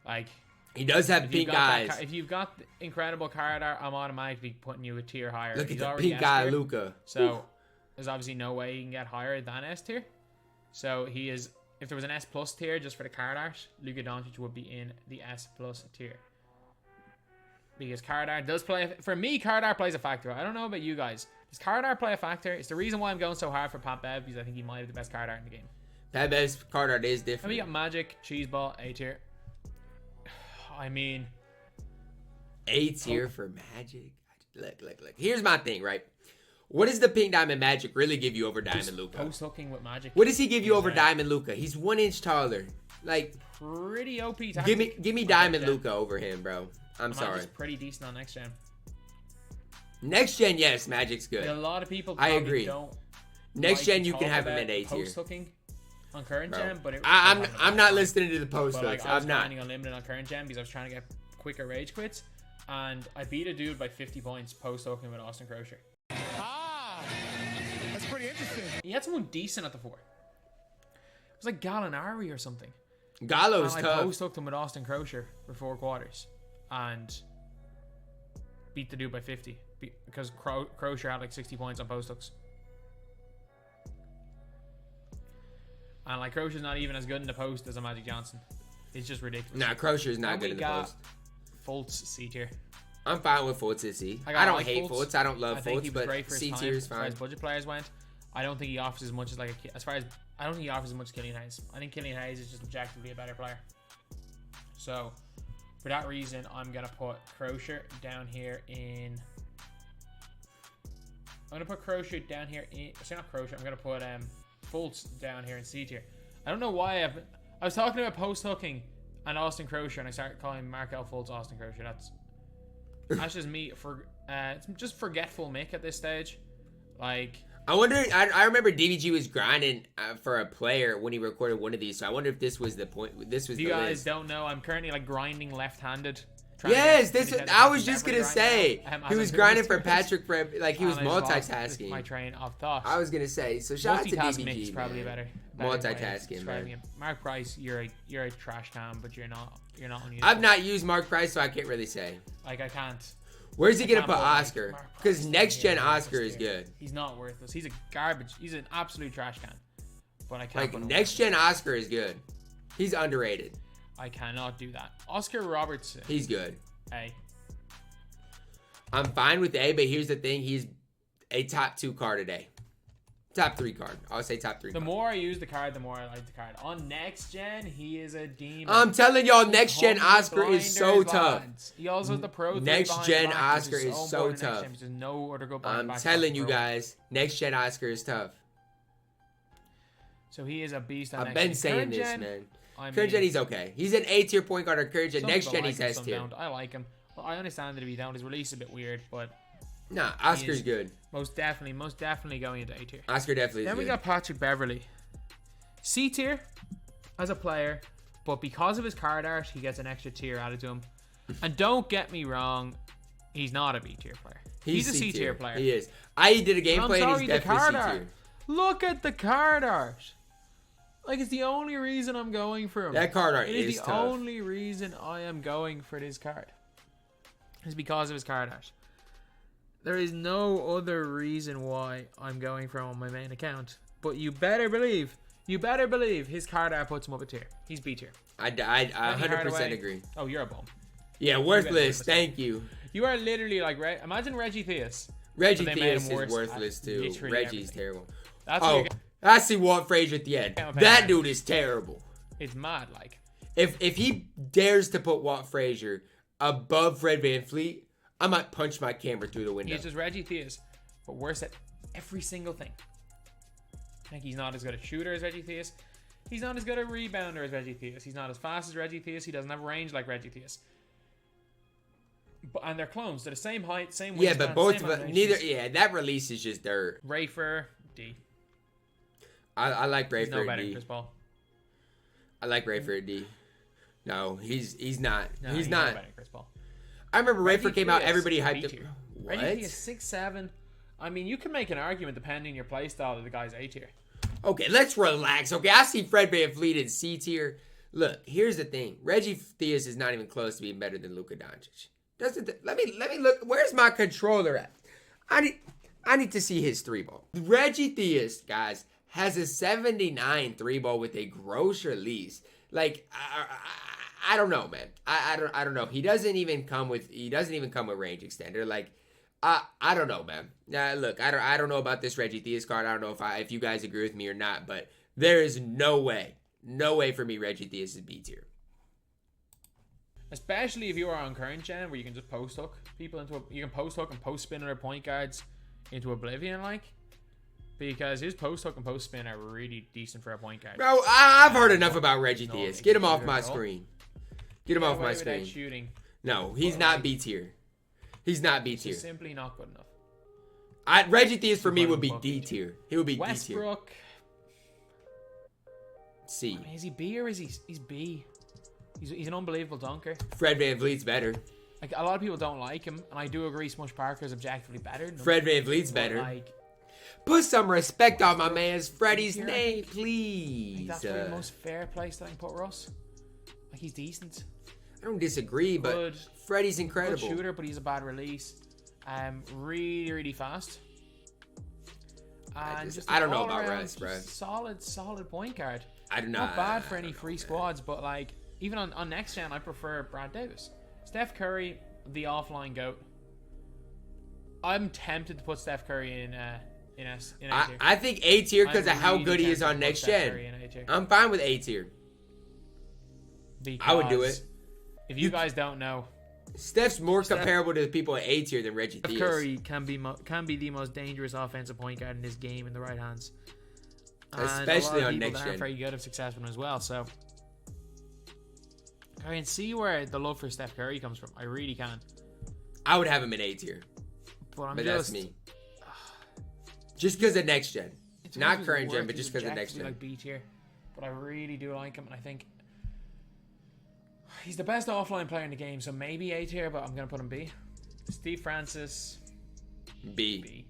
Speaker 2: Like,
Speaker 1: He does have
Speaker 2: if you've
Speaker 1: pink
Speaker 2: got
Speaker 1: eyes.
Speaker 2: if you've got incredible card art, I'm automatically putting you a tier higher.
Speaker 1: Look at
Speaker 2: He's
Speaker 1: the
Speaker 2: already
Speaker 1: pink
Speaker 2: S
Speaker 1: eye,
Speaker 2: tier,
Speaker 1: Luka.
Speaker 2: So there's obviously no way he can get higher than S tier. So he is. If there was an S plus tier just for the card art, Luka Doncic would be in the S plus tier. Because card art does play. For me, card art plays a factor. I don't know about you guys. Does card art play a factor? It's the reason why I'm going so hard for Pat Bev, because I think he might have the best card art in the game.
Speaker 1: That best card art is
Speaker 2: And we
Speaker 1: different.
Speaker 2: got Magic, Cheeseball, A tier. I mean,
Speaker 1: A tier for Magic. Look. Here's my thing, right? What does the pink diamond Magic really give you over Diamond Luka?
Speaker 2: post hooking with Magic.
Speaker 1: What does he give you
Speaker 2: is,
Speaker 1: over Diamond Luka? He's 1 inch taller. Like,
Speaker 2: Pretty OP.
Speaker 1: give me Diamond
Speaker 2: that.
Speaker 1: Luka over him, bro. I'm sorry.
Speaker 2: Magic's pretty decent on next gen.
Speaker 1: Next gen, yes, Magic's good.
Speaker 2: A lot of people
Speaker 1: I
Speaker 2: probably
Speaker 1: agree.
Speaker 2: don't.
Speaker 1: Next
Speaker 2: like
Speaker 1: gen,
Speaker 2: to
Speaker 1: you can
Speaker 2: talk
Speaker 1: have him
Speaker 2: about
Speaker 1: in A tier.
Speaker 2: Post hooking on current
Speaker 1: Bro.
Speaker 2: gen, but
Speaker 1: I'm not listening to the post
Speaker 2: But like,
Speaker 1: hooks.
Speaker 2: I was
Speaker 1: I'm not.
Speaker 2: finding unlimited on current gen because I was trying to get quicker rage quits, and I beat a dude by 50 points post hooking with Austin Crocier.
Speaker 3: That's pretty interesting.
Speaker 2: He had someone decent at the 4. It was like Gallinari or something.
Speaker 1: Gallo's
Speaker 2: And I
Speaker 1: tough.
Speaker 2: post hooked him with Austin Crocier for 4 quarters and beat the dude by 50 because Crocier had like 60 points on post hooks. And like Crocier's not even as good in the post as a Magic Johnson. It's just ridiculous.
Speaker 1: Nah, Crocier's not
Speaker 2: And
Speaker 1: good
Speaker 2: we
Speaker 1: in the
Speaker 2: got
Speaker 1: post.
Speaker 2: Fultz C tier.
Speaker 1: I'm fine with Fultz at C.
Speaker 2: I
Speaker 1: I don't
Speaker 2: like
Speaker 1: hate
Speaker 2: Fultz.
Speaker 1: Fultz. I don't love
Speaker 2: I think he
Speaker 1: Fultz,
Speaker 2: was
Speaker 1: but
Speaker 2: great for his
Speaker 1: C
Speaker 2: time
Speaker 1: tier is
Speaker 2: as far
Speaker 1: fine.
Speaker 2: as budget players went. I don't think he offers as much as like I don't think he offers as much as Killian Hayes. I think Killian Hayes is just objectively a better player. So for that reason, I'm gonna put Crocier down here in. I'm gonna put Crocier down here in. Sorry, not Crocier. I'm gonna put Fultz down here in C tier. I don't know why I was talking about post hooking and Austin Crocier, and I started calling Markel Fultz Austin Crocier. That's just me it's just forgetful Mick at this stage. Like,
Speaker 1: I wonder. I remember DBG was grinding for a player when he recorded one of these. So I wonder if this was the point. This was
Speaker 2: if you
Speaker 1: the
Speaker 2: guys
Speaker 1: list.
Speaker 2: don't know, I'm currently like grinding left-handed.
Speaker 1: Yes, I was just gonna say he was grinding for
Speaker 2: Patrick.
Speaker 1: Patrick for like he was multitasking.
Speaker 2: My train of thought.
Speaker 1: I was gonna say so. Shout out to
Speaker 2: Multitasking
Speaker 1: DBG,
Speaker 2: is probably
Speaker 1: man.
Speaker 2: better.
Speaker 1: Multitasking, man.
Speaker 2: It. Mark Price, you're a trash can, but you're not unusable.
Speaker 1: I've not used Mark Price, so I can't really say.
Speaker 2: Like, I can't.
Speaker 1: Where's he gonna put
Speaker 2: Can't put, like,
Speaker 1: Oscar?
Speaker 2: Mark Price
Speaker 1: Because
Speaker 2: in
Speaker 1: next
Speaker 2: here,
Speaker 1: gen
Speaker 2: Marcus
Speaker 1: Oscar is
Speaker 2: here.
Speaker 1: good.
Speaker 2: He's not worthless. He's a garbage. He's an absolute trash can. But I can't.
Speaker 1: Like
Speaker 2: put him
Speaker 1: next gen Oscar is good. He's underrated.
Speaker 2: I cannot do that. Oscar Robertson.
Speaker 1: He's good.
Speaker 2: A.
Speaker 1: I'm fine with A, but here's the thing: he's a top 2 card today. Top 3 card. I would say top 3.
Speaker 2: The more I use the card, the more I like the card. On next gen, he is a demon.
Speaker 1: I'm telling y'all, next gen
Speaker 2: Homie
Speaker 1: Oscar is so
Speaker 2: blinders,
Speaker 1: tough.
Speaker 2: lads. He also has the pro. three
Speaker 1: Next
Speaker 2: behind
Speaker 1: gen
Speaker 2: the back,
Speaker 1: Oscar
Speaker 2: which
Speaker 1: is so
Speaker 2: important next
Speaker 1: tough.
Speaker 2: gen, because there's no other go behind
Speaker 1: I'm
Speaker 2: the back
Speaker 1: telling
Speaker 2: top
Speaker 1: you
Speaker 2: pro.
Speaker 1: guys, next gen Oscar is tough.
Speaker 2: So he is a beast. On
Speaker 1: I've
Speaker 2: next
Speaker 1: been
Speaker 2: gen.
Speaker 1: saying
Speaker 2: Current
Speaker 1: this,
Speaker 2: gen,
Speaker 1: man.
Speaker 2: I
Speaker 1: Current
Speaker 2: mean,
Speaker 1: gen, he's okay. He's an A tier point guard. Or current gen,
Speaker 2: some
Speaker 1: next
Speaker 2: people
Speaker 1: gen,
Speaker 2: like
Speaker 1: he's
Speaker 2: him,
Speaker 1: S
Speaker 2: some
Speaker 1: tier.
Speaker 2: don't. I like him. Well, I understand that if you don't, his release is a bit weird, but
Speaker 1: Nah, Oscar's good.
Speaker 2: most definitely going into A tier.
Speaker 1: Oscar definitely is
Speaker 2: Then we
Speaker 1: good.
Speaker 2: got Patrick Beverley. C tier as a player, but because of his card art, he gets an extra tier added to him. And don't get me wrong, he's not a B tier player. He's a C tier player.
Speaker 1: He is. I did a gameplay and he's
Speaker 2: the
Speaker 1: definitely
Speaker 2: card
Speaker 1: C
Speaker 2: art.
Speaker 1: tier.
Speaker 2: Look at the card art. Like, it's the only reason I'm going for him.
Speaker 1: That card art
Speaker 2: It
Speaker 1: is
Speaker 2: the
Speaker 1: tough.
Speaker 2: only reason I am going for this card. Is because of his card art. There is no other reason why I'm going for him on my main account. But you better believe his card art puts him up a tier. He's B tier.
Speaker 1: I 100% agree.
Speaker 2: Oh, you're a bum.
Speaker 1: Yeah, worthless. Thank you.
Speaker 2: You are literally like, imagine Reggie Theus.
Speaker 1: Reggie
Speaker 2: But they made
Speaker 1: Theus
Speaker 2: him
Speaker 1: is worthless too.
Speaker 2: literally
Speaker 1: Reggie's
Speaker 2: everything.
Speaker 1: terrible.
Speaker 2: That's what
Speaker 1: Oh,
Speaker 2: you're
Speaker 1: I see Walt Frazier at the end.
Speaker 2: Yeah,
Speaker 1: That dude is terrible.
Speaker 2: It's mad, like.
Speaker 1: If he dares to put Walt Frazier above Fred VanVleet, I might punch my camera through the window.
Speaker 2: He's just Reggie Theus, but worse at every single thing. Like, he's not as good a shooter as Reggie Theus. He's not as good a rebounder as Reggie Theus. He's not as fast as Reggie Theus. He doesn't have range like Reggie Theus. And they're clones. They're the same height, same wingspan.
Speaker 1: Yeah, but both
Speaker 2: same
Speaker 1: of them, neither. Yeah, that release is just dirt.
Speaker 2: Rafer, D.
Speaker 1: I like
Speaker 2: He's
Speaker 1: Rafer
Speaker 2: no
Speaker 1: at
Speaker 2: better than
Speaker 1: D.
Speaker 2: Chris Paul.
Speaker 1: I like Rafer at D. No, he's not.
Speaker 2: No,
Speaker 1: he's
Speaker 2: no
Speaker 1: not.
Speaker 2: better than Chris Paul.
Speaker 1: I remember Rafer came out.
Speaker 2: Theus,
Speaker 1: Everybody
Speaker 2: B
Speaker 1: hyped
Speaker 2: tier.
Speaker 1: him.
Speaker 2: Reggie
Speaker 1: What?
Speaker 2: Theus 6'7". I mean, you can make an argument depending on your playstyle that the guy's A tier.
Speaker 1: Okay, let's relax. Okay, I see Fred VanVleet in C tier. Look, here's the thing. Reggie Theus is not even close to being better than Luka Doncic. Let me look. Where's my controller at? I need to see his three ball. Reggie Theus, guys, has a 79 three ball with a gross release. Like, I don't know, man. I don't know. He doesn't even come with range extender. Like, I don't know, man. Look, I don't know about this Reggie Theus card. I don't know if you guys agree with me or not, but there is no way for me Reggie Theus is B tier.
Speaker 2: Especially if you are on current gen, where you can just post hook people you can post hook and post spin other point guards into oblivion, like, because his post hook and post spin are really decent for a point guard.
Speaker 1: Bro, I've heard enough about Reggie Theus. Get him off my screen. Get him off my screen.
Speaker 2: Shooting.
Speaker 1: No, he's not B tier. He's not B tier.
Speaker 2: He's simply not good enough.
Speaker 1: Reggie Theus for me would be D tier. He would be D tier.
Speaker 2: Westbrook.
Speaker 1: C.
Speaker 2: I mean, is he B or is he's B? He's an unbelievable dunker.
Speaker 1: Fred VanVleet's better.
Speaker 2: Like, a lot of people don't like him, and I do agree Smush Parker is objectively better than him.
Speaker 1: Fred VanVleet's better.
Speaker 2: Like,
Speaker 1: put some respect on my man's Freddie's
Speaker 2: Yeah.
Speaker 1: name,
Speaker 2: I think
Speaker 1: please.
Speaker 2: that's probably the most fair place that I can put Russ. Like, he's decent.
Speaker 1: I don't disagree, but
Speaker 2: Good.
Speaker 1: Freddie's
Speaker 2: Good
Speaker 1: incredible.
Speaker 2: shooter, but he's a bad release. Really fast. And
Speaker 1: I don't know
Speaker 2: all
Speaker 1: about
Speaker 2: around
Speaker 1: Russ, bro.
Speaker 2: Solid point guard.
Speaker 1: I do
Speaker 2: Not bad for any free squads, but like, even on next gen, I prefer Brad Davis. Steph Curry, the offline GOAT. I'm tempted to put Steph Curry in A tier.
Speaker 1: I think A tier because of how
Speaker 2: really
Speaker 1: good he is
Speaker 2: tempted
Speaker 1: on
Speaker 2: to put
Speaker 1: next
Speaker 2: Steph Curry
Speaker 1: gen.
Speaker 2: in A tier.
Speaker 1: I'm fine with A tier. I would do it.
Speaker 2: If you guys don't know,
Speaker 1: Steph's more comparable to the people at A tier than Reggie
Speaker 2: Steph
Speaker 1: Theus.
Speaker 2: Curry can be the most dangerous offensive point guard in this game in the right hands.
Speaker 1: Especially on next
Speaker 2: People that
Speaker 1: gen.
Speaker 2: aren't very good have success with him as well. So I can see where the love for Steph Curry comes from. I really can.
Speaker 1: I would have him in A tier,
Speaker 2: But
Speaker 1: that's me. Just because of next gen, not current gen, but just because of next gen.
Speaker 2: Like B tier, but I really do like him, and I think he's the best offline player in the game. So maybe A tier, but I'm gonna put him B. Steve Francis,
Speaker 1: B.
Speaker 2: B.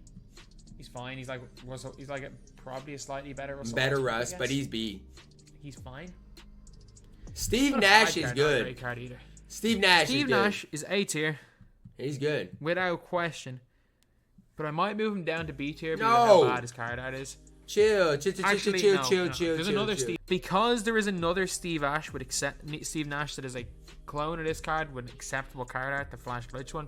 Speaker 2: He's fine. He's like Russell. He's like probably a slightly better Russell.
Speaker 1: Better
Speaker 2: Westbrook, I
Speaker 1: Russ,
Speaker 2: guess.
Speaker 1: but he's B.
Speaker 2: He's fine.
Speaker 1: Steve
Speaker 2: Not a
Speaker 1: Nash
Speaker 2: bad
Speaker 1: is
Speaker 2: card, not a
Speaker 1: good.
Speaker 2: great card either.
Speaker 1: Steve Nash
Speaker 2: Steve
Speaker 1: is good.
Speaker 2: Nash is A tier
Speaker 1: He's good.
Speaker 2: without question, but I might move him down to B tier because
Speaker 1: No.
Speaker 2: of how bad his card art is.
Speaker 1: Chill.
Speaker 2: Actually,
Speaker 1: Chill.
Speaker 2: no. There's another Steve, because there is another Steve Nash Steve Nash that is a clone of this card with an acceptable card art, the Flash Glitch one.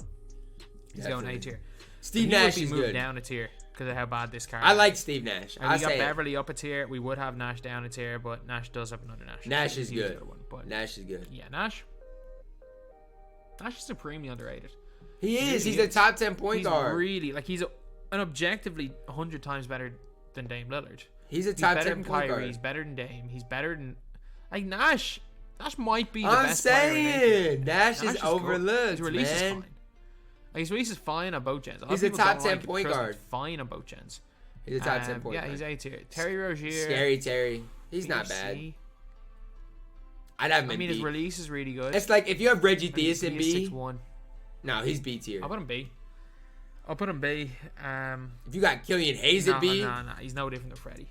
Speaker 2: He's going A tier.
Speaker 1: Steve
Speaker 2: He would
Speaker 1: Nash
Speaker 2: be
Speaker 1: is
Speaker 2: moved
Speaker 1: good.
Speaker 2: down a tier because of how bad this card.
Speaker 1: I like Steve Nash.
Speaker 2: And
Speaker 1: I
Speaker 2: we got
Speaker 1: say it.
Speaker 2: Beverly up a tier. We would have Nash down a tier, but Nash does have another Nash.
Speaker 1: Nash is
Speaker 2: He's the
Speaker 1: good.
Speaker 2: other one, but
Speaker 1: Nash is good.
Speaker 2: yeah, Nash is supremely underrated.
Speaker 1: He is.
Speaker 2: Really
Speaker 1: He's a
Speaker 2: is.
Speaker 1: top 10 point
Speaker 2: He's
Speaker 1: guard.
Speaker 2: really like an objectively 100 times better than Dame Lillard.
Speaker 1: He's a
Speaker 2: He's
Speaker 1: top
Speaker 2: better
Speaker 1: 10
Speaker 2: than
Speaker 1: point
Speaker 2: Kyrie.
Speaker 1: guard.
Speaker 2: He's better than Dame. He's better than like Nash. Nash might be the
Speaker 1: I'm
Speaker 2: best player in
Speaker 1: saying Nash is
Speaker 2: good.
Speaker 1: overlooked,
Speaker 2: His release is
Speaker 1: man.
Speaker 2: fine. Like, his release is fine on both gens.
Speaker 1: He's a top 10 point guard.
Speaker 2: Fine on both gens.
Speaker 1: He's a top 10 point
Speaker 2: yeah,
Speaker 1: guard.
Speaker 2: he's A tier. Terry Rozier.
Speaker 1: Scary Terry. He's not bad. I'd have him in B.
Speaker 2: His release is really good.
Speaker 1: It's like if you have Reggie Theus in B.
Speaker 2: 6'1".
Speaker 1: No, he's B tier.
Speaker 2: I'll put him B.
Speaker 1: If you got Killian Hayes at B.
Speaker 2: No. He's no different than Freddie.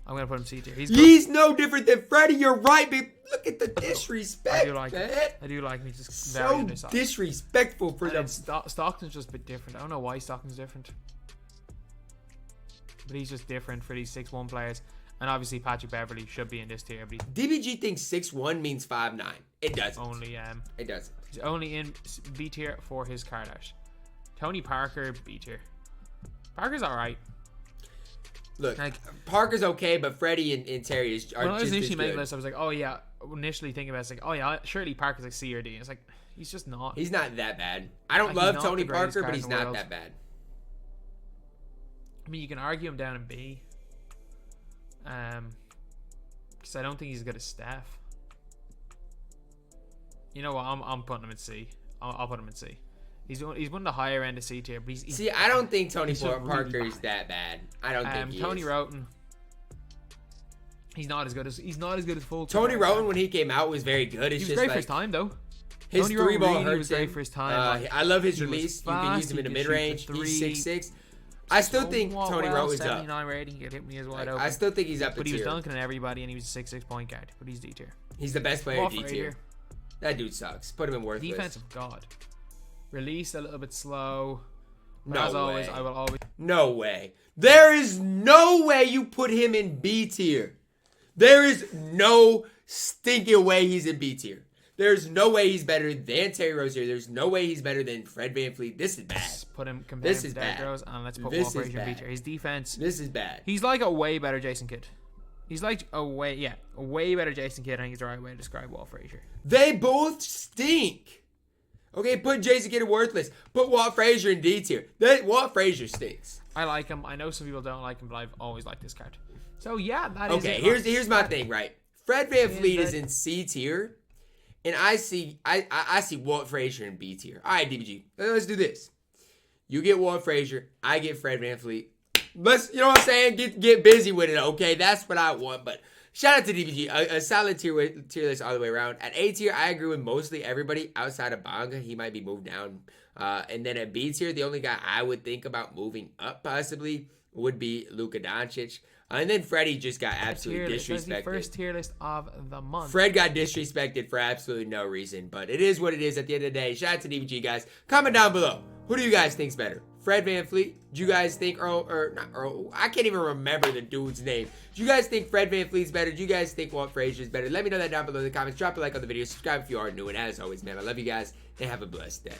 Speaker 2: I'm going to put him C tier.
Speaker 1: He's no different than Freddie. You're right, babe. Look at the disrespect.
Speaker 2: I do like
Speaker 1: man.
Speaker 2: it. I do like me just
Speaker 1: So disrespectful for them.
Speaker 2: Stockton's just a bit different. I don't know why Stockton's different. But he's just different for these 6'1" players. And obviously Patrick Beverly should be in this tier. But
Speaker 1: DBG thinks 6'1" means 5'9". It doesn't. It doesn't.
Speaker 2: He's only in B tier for his card out. Tony Parker, B tier. Parker's alright.
Speaker 1: Look, like, Parker's okay, but Freddie and Terry are just
Speaker 2: when I was initially making
Speaker 1: good.
Speaker 2: this, I was like, oh yeah. Initially thinking about it, it's like, oh yeah, surely Parker's like C or D. It's like, he's just not.
Speaker 1: He's not that bad. I don't love Tony Parker, but he's not that bad.
Speaker 2: I mean, you can argue him down in B. Because I don't think he's as good as Steph. You know what? I'm putting him in C. I'll put him in C. He's one of the higher end of C tier, but he's
Speaker 1: see. I don't think Tony Parker
Speaker 2: really
Speaker 1: is that bad. I don't think he
Speaker 2: Tony
Speaker 1: is.
Speaker 2: Roten. He's not as good as full.
Speaker 1: Tony Roten when he came out was very good. It's
Speaker 2: he was
Speaker 1: just
Speaker 2: great
Speaker 1: like,
Speaker 2: for his time though.
Speaker 1: His
Speaker 2: Tony
Speaker 1: three ball
Speaker 2: really
Speaker 1: hurts
Speaker 2: was great
Speaker 1: him.
Speaker 2: for his time.
Speaker 1: I love his
Speaker 2: he
Speaker 1: release. You
Speaker 2: fast,
Speaker 1: can use him in the
Speaker 2: he
Speaker 1: mid
Speaker 2: could
Speaker 1: range.
Speaker 2: shoot the
Speaker 1: He's
Speaker 2: three.
Speaker 1: 6'6". I still think Tony Roten is up.
Speaker 2: 79 rating. He could hit me as wide open.
Speaker 1: I still think he's up.
Speaker 2: But he was dunking on everybody, and he was a 6'6" point guard. But he's D tier.
Speaker 1: He's the best player in D tier. That dude sucks. Put him in worthless.
Speaker 2: Defensive god. Release a little bit slow.
Speaker 1: No
Speaker 2: as
Speaker 1: way.
Speaker 2: Always, I will always.
Speaker 1: No way. There is no way you put him in B tier. There is no stinking way he's in B tier. There's no way he's better than Terry Rozier. There's no way he's better than Fred VanVleet. This is bad.
Speaker 2: Let's put him compared to Derrick Rose, and let's put Walt Frazier in B tier. His defense.
Speaker 1: This is bad.
Speaker 2: He's like a way better Jason Kidd. He's like a way better Jason Kidd. I think is the right way to describe Walt Frazier.
Speaker 1: They both stink. Okay, put Jason Kidd in worthless. Put Walt Frazier in D tier. Walt Frazier stinks.
Speaker 2: I like him. I know some people don't like him, but I've always liked this card. So yeah, that is
Speaker 1: okay. Here's my thing, right? Fred VanVleet is in C tier, and I see Walt Frazier in B tier. All right, DBG, let's do this. You get Walt Frazier, I get Fred VanVleet. Let's, you know what I'm saying? Get busy with it, okay? That's what I want. But shout out to DBG, a solid tier list all the way around. At A tier, I agree with mostly everybody outside of Bonga. He might be moved down. And then at B tier, the only guy I would think about moving up possibly would be Luka Doncic. And then Freddie just got absolutely disrespected.
Speaker 2: The first tier list of the month.
Speaker 1: Fred got disrespected for absolutely no reason, but it is what it is at the end of the day. Shout out to DBG, guys. Comment down below. Who do you guys think's better? Fred VanVleet? Do you guys think I can't even remember the dude's name. Do you guys think Fred VanVleet's better? Do you guys think Walt Frazier's better? Let me know that down below in the comments. Drop a like on the video. Subscribe if you are new. And as always, man, I love you guys and have a blessed day.